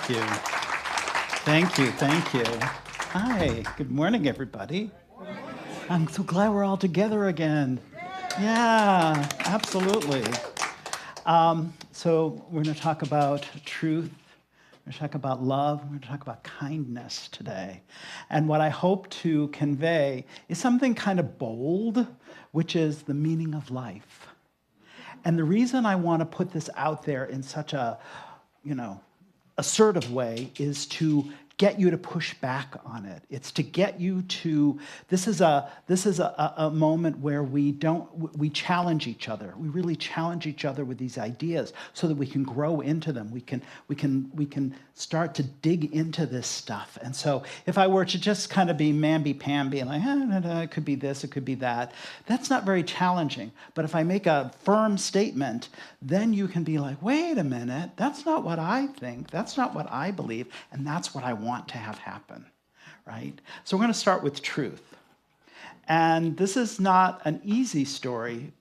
Thank you. Thank you. Thank you. Hi. Good morning, everybody. I'm so glad we're all together again. Yeah, absolutely. So we're going to talk about truth. We're going to talk about love. We're going to talk about kindness today. And what I hope to convey is something kind of bold, which is the meaning of life. And the reason I want to put this out there in such a, assertive way is to get you to push back on it. It's to get you to, this is a moment where we challenge each other. We really challenge each other with these ideas so that we can grow into them. We can start to dig into this stuff. And so if I were to just kind of be mamby-pamby and like, it could be this, it could be that, that's not very challenging. But if I make a firm statement, then you can be like, wait a minute, that's not what I think, that's not what I believe, and that's what I want to have happen, right? So we're going to start with truth. And this is not an easy story.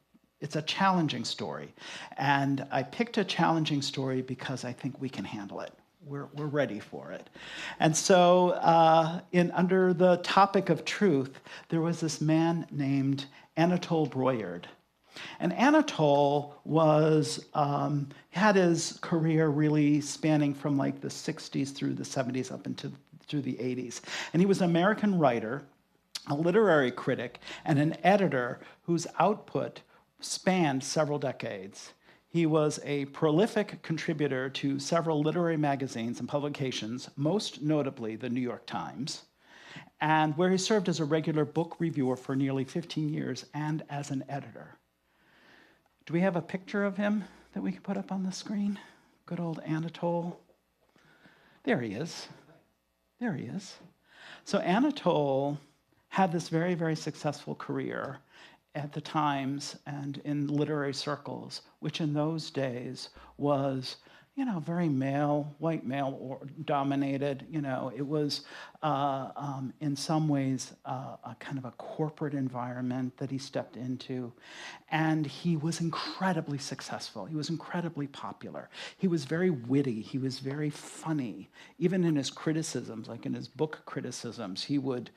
It's a challenging story. And I picked a challenging story because I think we can handle it. We're ready for it. And so under the topic of truth, there was this man named Anatole Broyard. And Anatole had his career really spanning from like the 60s through the 70s up through the 80s. And he was an American writer, a literary critic, and an editor whose output spanned several decades. He was a prolific contributor to several literary magazines and publications, most notably the New York Times, and where he served as a regular book reviewer for nearly 15 years and as an editor. Do we have a picture of him that we can put up on the screen? Good old Anatole. There he is. There he is. So Anatole had this very, very successful career at the Times and in literary circles, which in those days was, very white male dominated. It was in some ways a kind of a corporate environment that he stepped into. And he was incredibly successful. He was incredibly popular. He was very witty. He was very funny. Even in his criticisms, like in his book criticisms, he would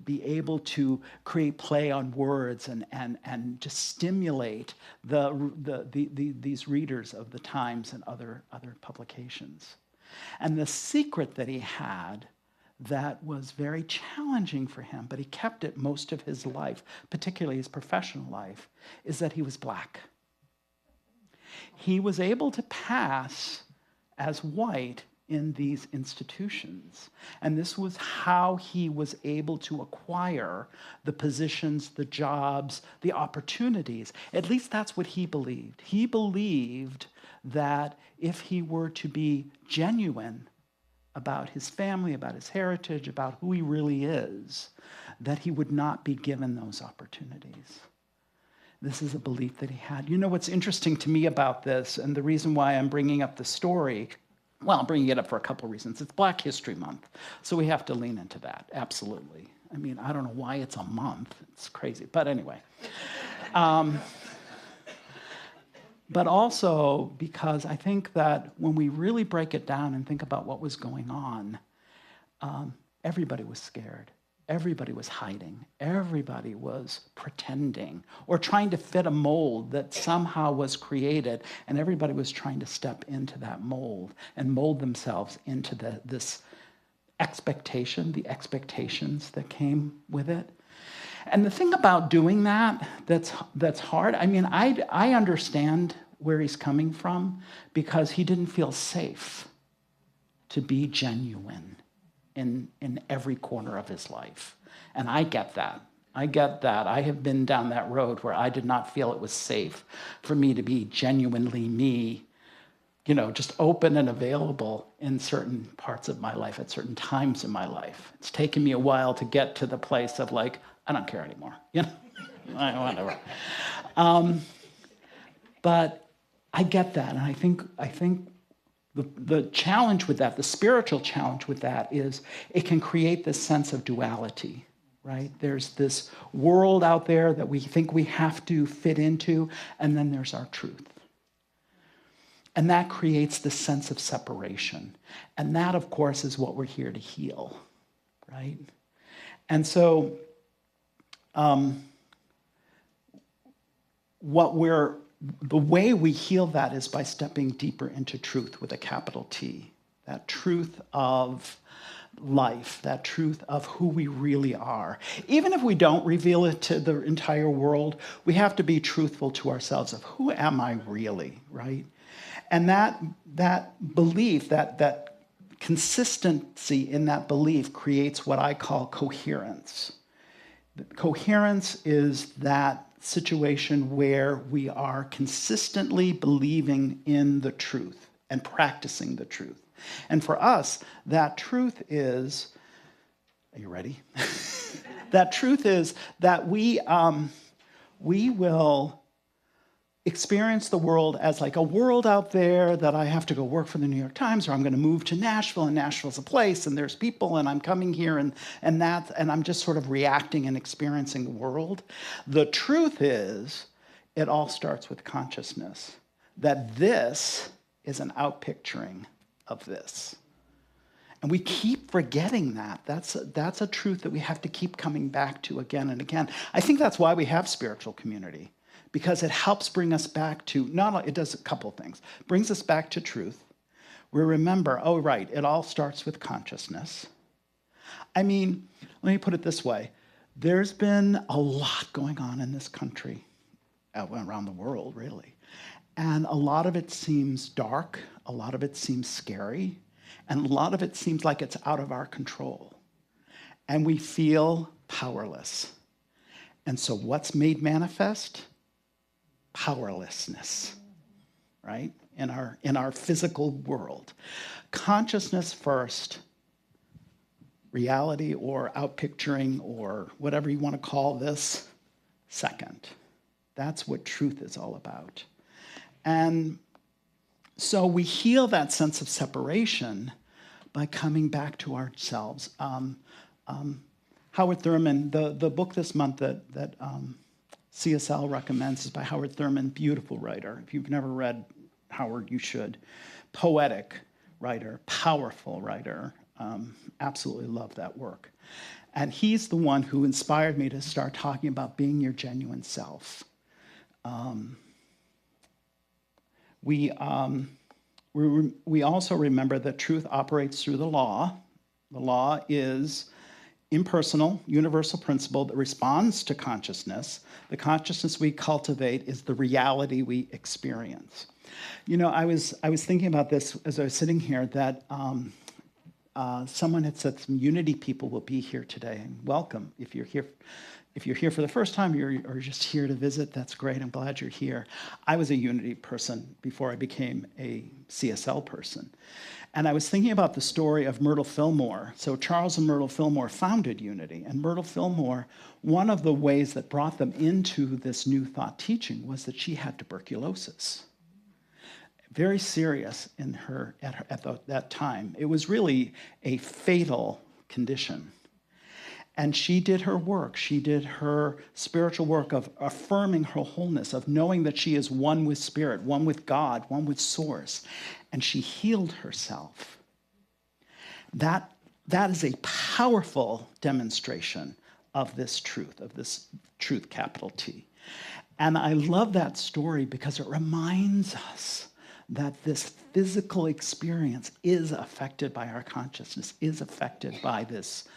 be able to create play on words and just stimulate these readers of the Times and other publications. And the secret that he had that was very challenging for him, but he kept it most of his life, particularly his professional life, is that he was black. He was able to pass as white in these institutions. And this was how he was able to acquire the positions, the jobs, the opportunities. At least that's what he believed. He believed that if he were to be genuine about his family, about his heritage, about who he really is, that he would not be given those opportunities. This is a belief that he had. What's interesting to me about this, and the reason why I'm bringing up the story, well, I'm bringing it up for a couple of reasons. It's Black History Month, so we have to lean into that, absolutely. I mean, I don't know why it's a month. It's crazy, but anyway. But also because I think that when we really break it down and think about what was going on, everybody was scared. Everybody was hiding. Everybody was pretending or trying to fit a mold that somehow was created, and everybody was trying to step into that mold and mold themselves into this expectation, the expectations that came with it. And the thing about doing that's hard, I mean, I understand where he's coming from because he didn't feel safe to be genuine in every corner of his life. And I get that. I have been down that road where I did not feel it was safe for me to be genuinely me, just open and available in certain parts of my life, at certain times in my life. It's taken me a while to get to the place of like, I don't care anymore, whatever. But I get that, and I think the challenge with that, the spiritual challenge with that, is it can create this sense of duality, right? There's this world out there that we think we have to fit into, and then there's our truth. And that creates this sense of separation. And that, of course, is what we're here to heal, right? And so the way we heal that is by stepping deeper into truth with a capital T. That truth of life, that truth of who we really are. Even if we don't reveal it to the entire world, we have to be truthful to ourselves of who am I really, right? And that belief, that consistency in that belief creates what I call coherence. Coherence is that situation where we are consistently believing in the truth and practicing the truth. And for us, that truth is, are you ready? That truth is that we will experience the world as like a world out there that I have to go work for the New York Times, or I'm going to move to Nashville, and Nashville's a place, and there's people, and I'm coming here, and I'm just sort of reacting and experiencing the world. The truth is, it all starts with consciousness, that this is an outpicturing of this. And we keep forgetting that. That's a truth that we have to keep coming back to again and again. I think that's why we have spiritual community, because it helps bring us back to, it does a couple of things. Brings us back to truth. We remember, oh, right, it all starts with consciousness. I mean, let me put it this way. There's been a lot going on in this country, around the world, really. And a lot of it seems dark, a lot of it seems scary, and a lot of it seems like it's out of our control. And we feel powerless. And so what's made manifest? Powerlessness, right? In our physical world. Consciousness first, reality or outpicturing or whatever you want to call this, second. That's what truth is all about. And so we heal that sense of separation by coming back to ourselves. Howard Thurman, the book this month that CSL recommends is by Howard Thurman, beautiful writer. If you've never read Howard, you should. Poetic writer, powerful writer. Absolutely love that work. And he's the one who inspired me to start talking about being your genuine self. We also remember that truth operates through the law. The law is impersonal, universal principle that responds to consciousness. The consciousness we cultivate is the reality we experience. You know, I was thinking about this as I was sitting here, that someone had said some Unity people will be here today. And welcome. If you're here for the first time or just here to visit, that's great. I'm glad you're here. I was a Unity person before I became a CSL person. And I was thinking about the story of Myrtle Fillmore. So Charles and Myrtle Fillmore founded Unity. And Myrtle Fillmore, one of the ways that brought them into this New Thought teaching was that she had tuberculosis. Very serious in her at that time. It was really a fatal condition. And she did her work. She did her spiritual work of affirming her wholeness, of knowing that she is one with Spirit, one with God, one with Source. And she healed herself. That is a powerful demonstration of this truth, capital T. And I love that story because it reminds us that this physical experience is affected by our consciousness, is affected by this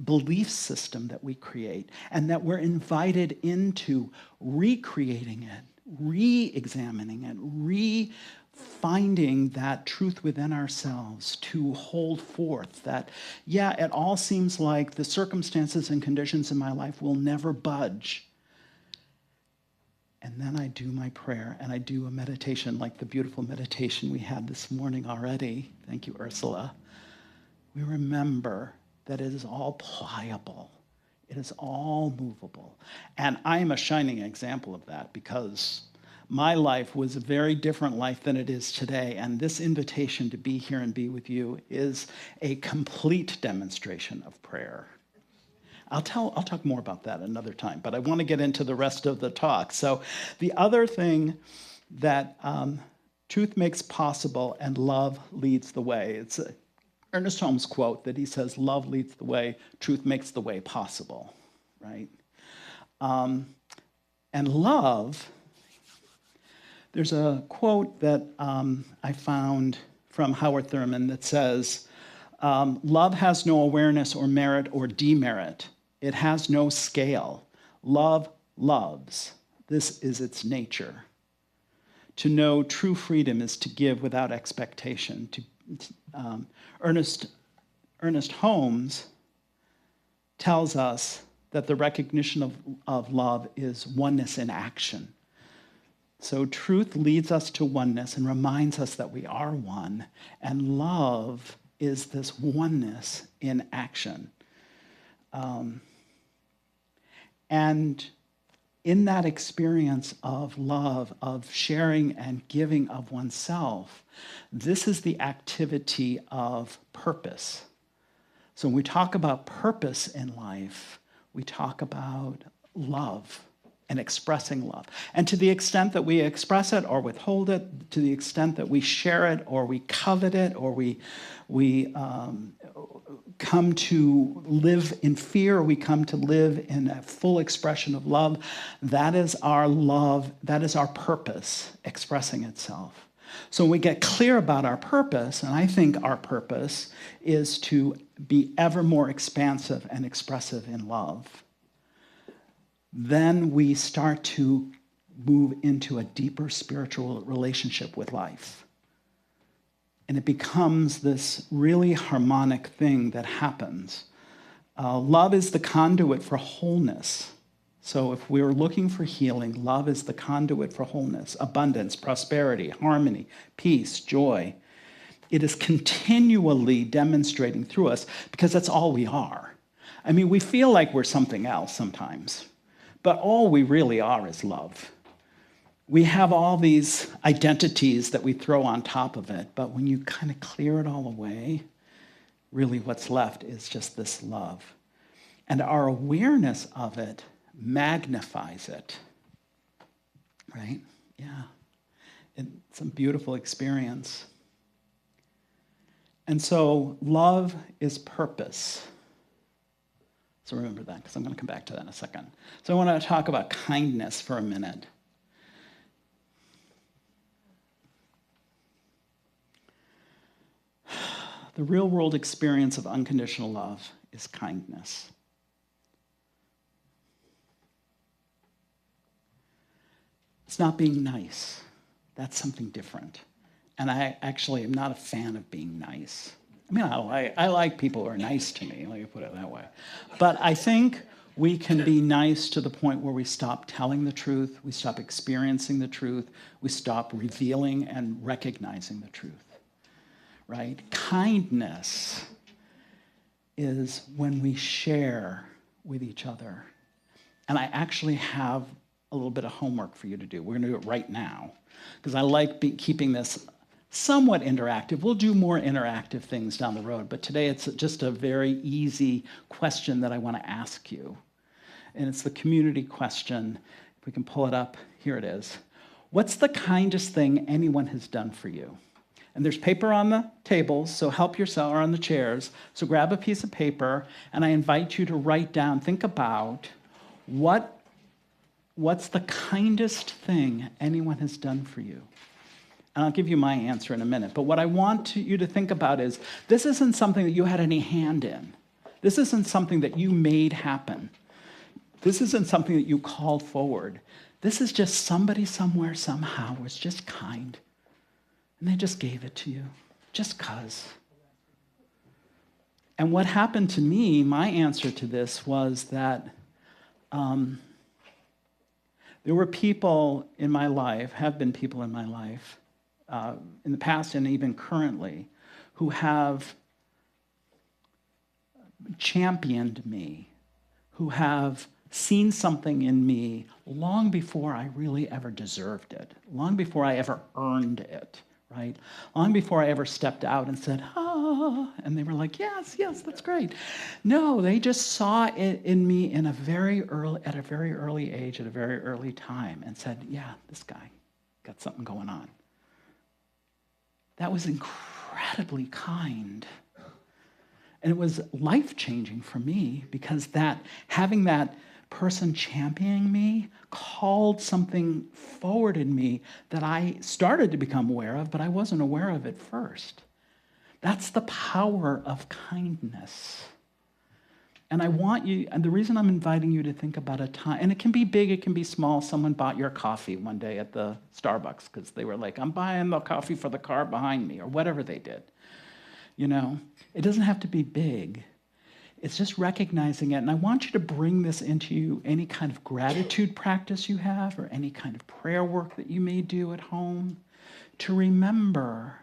belief system that we create, and that we're invited into recreating it, re-examining it, finding that truth within ourselves to hold forth that, yeah, it all seems like the circumstances and conditions in my life will never budge. And then I do my prayer and I do a meditation like the beautiful meditation we had this morning already. Thank you, Ursula. We remember that it is all pliable. It is all movable. And I am a shining example of that because my life was a very different life than it is today. And this invitation to be here and be with you is a complete demonstration of prayer. I'll talk more about that another time, but I want to get into the rest of the talk. So the other thing that Truth makes possible, and love leads the way. It's a Ernest Holmes quote that he says, love leads the way, truth makes the way possible, right? And love, there's a quote that I found from Howard Thurman that says, love has no awareness or merit or demerit. It has no scale. Love loves. This is its nature. To know true freedom is to give without expectation. Ernest Holmes tells us that the recognition of love is oneness in action. So truth leads us to oneness and reminds us that we are one, and love is this oneness in action. And in that experience of love, of sharing and giving of oneself, this is the activity of purpose. So when we talk about purpose in life, we talk about love and expressing love. And to the extent that we express it or withhold it, to the extent that we share it or we covet it or we come to live in fear, we come to live in a full expression of love, that is our love, that is our purpose expressing itself. So when we get clear about our purpose, and I think our purpose is to be ever more expansive and expressive in love, then we start to move into a deeper spiritual relationship with life. And it becomes this really harmonic thing that happens. Love is the conduit for wholeness. So if we're looking for healing, love is the conduit for wholeness, abundance, prosperity, harmony, peace, joy. It is continually demonstrating through us because that's all we are. I mean, we feel like we're something else sometimes, but all we really are is love. We have all these identities that we throw on top of it, but when you kind of clear it all away, really what's left is just this love. And our awareness of it magnifies it, right? Yeah. It's a beautiful experience. And so love is purpose. So remember that, because I'm going to come back to that in a second. So I want to talk about kindness for a minute. The real world experience of unconditional love is kindness. It's not being nice. That's something different. And I actually am not a fan of being nice. I mean, I like people who are nice to me, let me put it that way. But I think we can be nice to the point where we stop telling the truth, we stop experiencing the truth, we stop revealing and recognizing the truth. Right? Kindness is when we share with each other. And I actually have a little bit of homework for you to do. We're going to do it right now, because I like keeping this somewhat interactive. We'll do more interactive things down the road, but today it's just a very easy question that I want to ask you. And it's the community question. If we can pull it up, here it is. What's the kindest thing anyone has done for you? And there's paper on the tables, so help yourself, or on the chairs. So grab a piece of paper, and I invite you to write down, think about what's the kindest thing anyone has done for you. And I'll give you my answer in a minute. But what I want you to think about is, this isn't something that you had any hand in. This isn't something that you made happen. This isn't something that you called forward. This is just somebody somewhere somehow was just kind. And they just gave it to you, just 'cause. And what happened to me, my answer to this was that there were people in my life, have been people in my life, in the past and even currently, who have championed me, who have seen something in me long before I really ever deserved it, long before I ever earned it. Right? Long before I ever stepped out and said, and they were like, yes, that's great. No, they just saw it in me at a very early age, at a very early time, and said, yeah, this guy got something going on. that was incredibly kind. And it was life-changing for me because having that person championing me called something forward in me that I started to become aware of, but I wasn't aware of at first. That's the power of kindness. And I want you, and the reason I'm inviting you to think about a time, and it can be big, it can be small. Someone bought your coffee one day at the Starbucks because they were like, I'm buying the coffee for the car behind me, or whatever they did. You know, it doesn't have to be big. It's just recognizing it. And I want you to bring this into any kind of gratitude practice you have or any kind of prayer work that you may do at home, to remember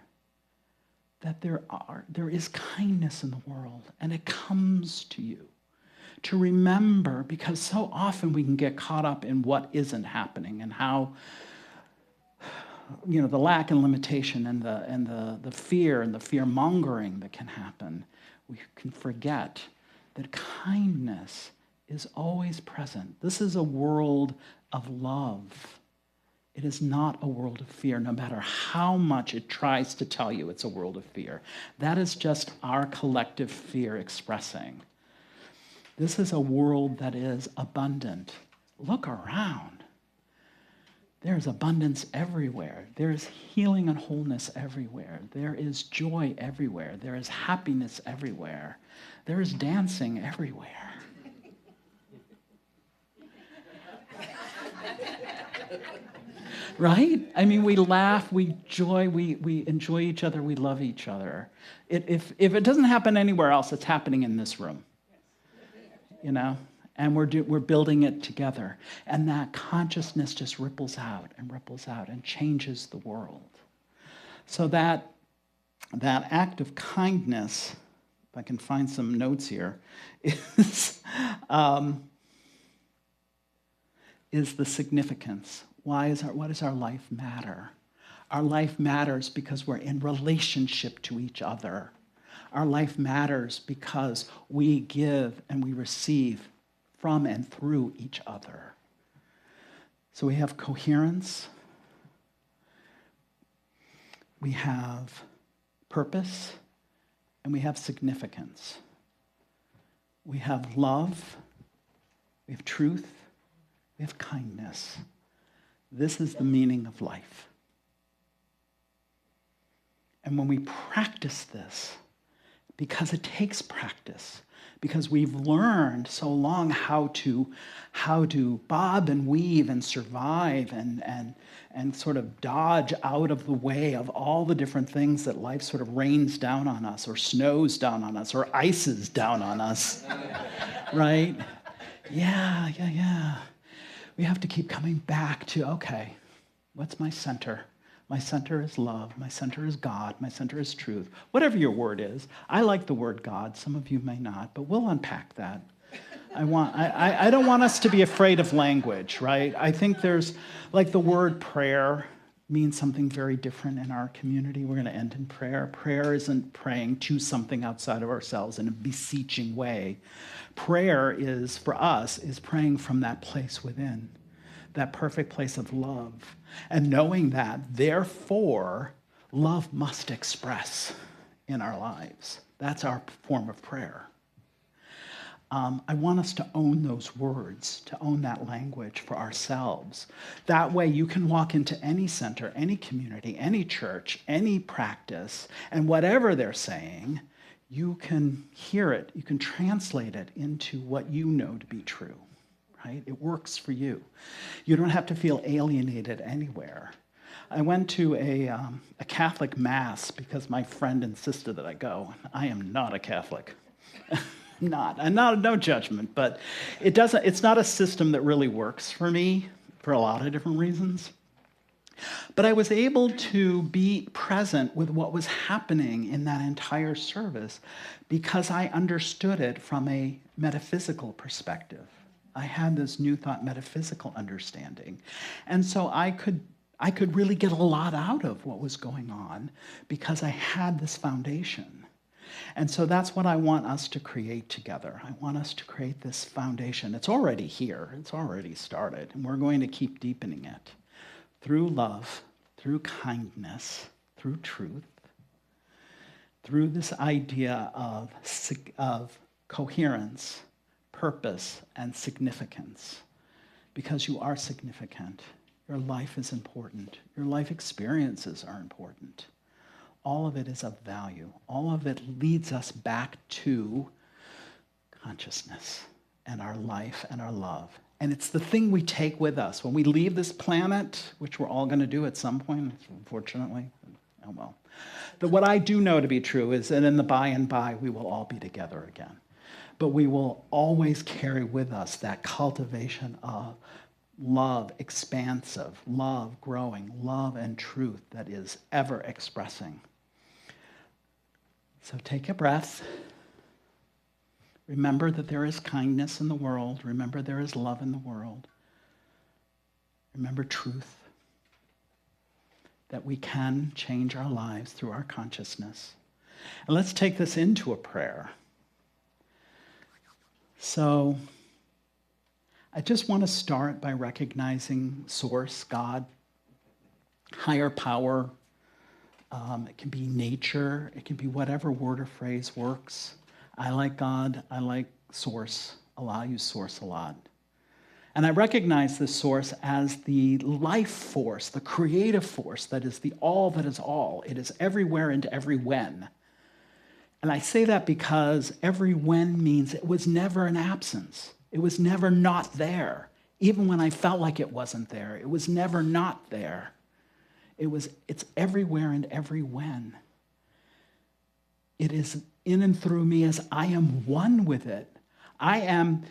that there is kindness in the world and it comes to you. To remember, because so often we can get caught up in what isn't happening and how, you know, the lack and limitation and the fear and the fear-mongering that can happen. We can forget that kindness is always present. This is a world of love. It is not a world of fear, no matter how much it tries to tell you it's a world of fear. That is just our collective fear expressing. This is a world that is abundant. Look around. There's abundance everywhere. There is healing and wholeness everywhere. There is joy everywhere. There is happiness everywhere. There is dancing everywhere. Right? I mean, we laugh, we joy, we enjoy each other, we love each other. If it doesn't happen anywhere else, it's happening in this room. You know? And we're building it together. And that consciousness just ripples out and changes the world. So that act of kindness, if I can find some notes here, is the significance. What does our life matter? Our life matters because we're in relationship to each other. Our life matters because we give and we receive from and through each other. So we have coherence, we have purpose, and we have significance. We have love, we have truth, we have kindness. This is the meaning of life. And when we practice this, because it takes practice, because we've learned so long how to bob and weave and survive and sort of dodge out of the way of all the different things that life sort of rains down on us or snows down on us or ices down on us, right? Yeah. We have to keep coming back to, okay, what's my center? My center is love. My center is God. My center is truth. Whatever your word is. I like the word God. Some of you may not, but we'll unpack that. I don't want us to be afraid of language, right? I think there's, like the word prayer means something very different in our community. We're going to end in prayer. Prayer isn't praying to something outside of ourselves in a beseeching way. Prayer is, for us, is praying from that place within, that perfect place of love. And knowing that, therefore, love must express in our lives. That's our form of prayer. I want us to own those words, to own that language for ourselves. That way you can walk into any center, any community, any church, any practice, and whatever they're saying, you can hear it, you can translate it into what you know to be true, right? It works for you. You don't have to feel alienated anywhere. I went to a Catholic mass because my friend insisted that I go. I am not a Catholic. No judgment, but it's not a system that really works for me for a lot of different reasons. But I was able to be present with what was happening in that entire service because I understood it from a metaphysical perspective. I had this new thought metaphysical understanding. And so I could really get a lot out of what was going on because I had this foundation. And so that's what I want us to create together. I want us to create this foundation. It's already here. It's already started. And we're going to keep deepening it through love, through kindness, through truth, through this idea of coherence, purpose, and significance. Because you are significant. Your life is important. Your life experiences are important. All of it is of value. All of it leads us back to consciousness and our life and our love. And it's the thing we take with us. When we leave this planet, which we're all going to do at some point, unfortunately, oh well. But what I do know to be true is that in the by and by, we will all be together again. But we will always carry with us that cultivation of love, expansive, love growing, love and truth that is ever expressing. So take a breath. Remember that there is kindness in the world. Remember there is love in the world. Remember truth. That we can change our lives through our consciousness. And let's take this into a prayer. So I just want to start by recognizing Source, God, higher power. It can be nature. It can be whatever word or phrase works. I like God. I like Source a lot. I use Source a lot. And I recognize this Source as the life force, the creative force that is the all that is all. It is everywhere and every when. And I say that because every when means it was never an absence. It was never not there. Even when I felt like it wasn't there, it was never not there. It's everywhere and every when. It is in and through me as I am one with it. I am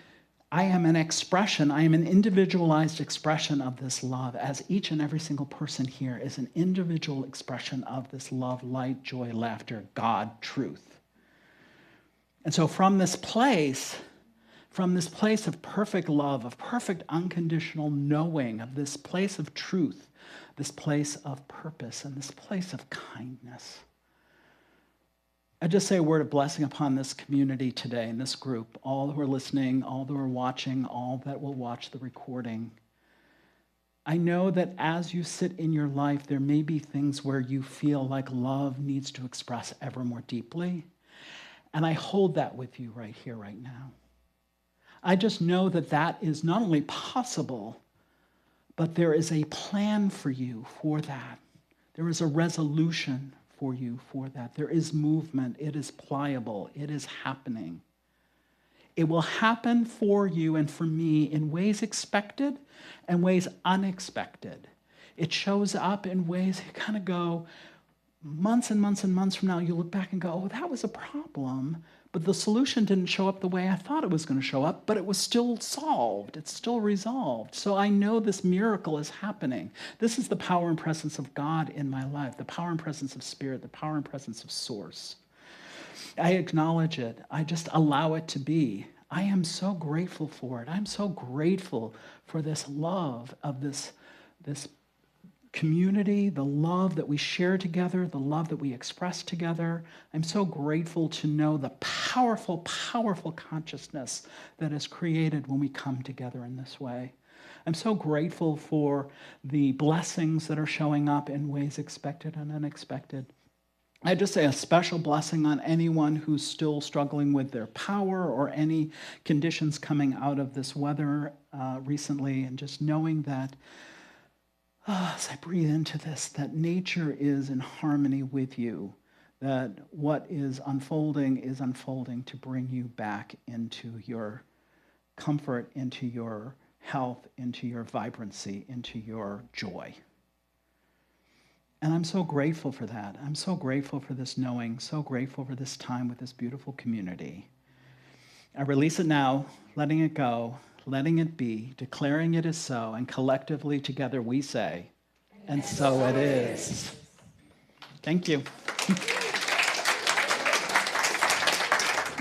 an expression, I am an individualized expression of this love, as each and every single person here is an individual expression of this love, light, joy, laughter, God, truth. And so from this place of perfect love, of perfect unconditional knowing, of this place of truth, this place of purpose, and this place of kindness, I just say a word of blessing upon this community today, and this group, all who are listening, all who are watching, all that will watch the recording. I know that as you sit in your life, there may be things where you feel like love needs to express ever more deeply. And I hold that with you right here, right now. I just know that that is not only possible, but there is a plan for you for that. There is a resolution for you for that. There is movement. It is pliable. It is happening. It will happen for you and for me in ways expected and ways unexpected. It shows up in ways you kind of go, months and months and months from now, you look back and go, oh, that was a problem, but the solution didn't show up the way I thought it was going to show up, but it was still solved. It's still resolved. So I know this miracle is happening. This is the power and presence of God in my life, the power and presence of Spirit, the power and presence of Source. I acknowledge it. I just allow it to be. I am so grateful for it. I'm so grateful for this love of this community, the love that we share together, the love that we express together. I'm so grateful to know the powerful, powerful consciousness that is created when we come together in this way. I'm so grateful for the blessings that are showing up in ways expected and unexpected. I just say a special blessing on anyone who's still struggling with their power or any conditions coming out of this weather recently, and just knowing that as I breathe into this, that nature is in harmony with you, that what is unfolding to bring you back into your comfort, into your health, into your vibrancy, into your joy. And I'm so grateful for that. I'm so grateful for this knowing, so grateful for this time with this beautiful community. I release it now, letting it go, letting it be, declaring it is so, and collectively together we say, and so it is. Thank you.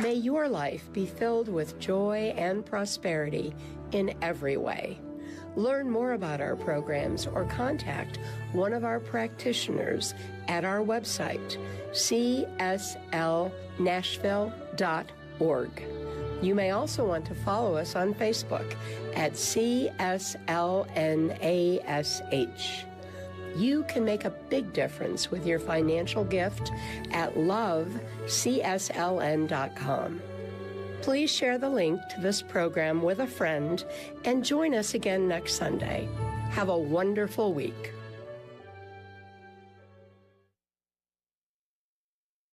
May your life be filled with joy and prosperity in every way. Learn more about our programs or contact one of our practitioners at our website, CSLNashville.org. You may also want to follow us on Facebook at CSLNASH. You can make a big difference with your financial gift at loveCSLN.com. Please share the link to this program with a friend and join us again next Sunday. Have a wonderful week.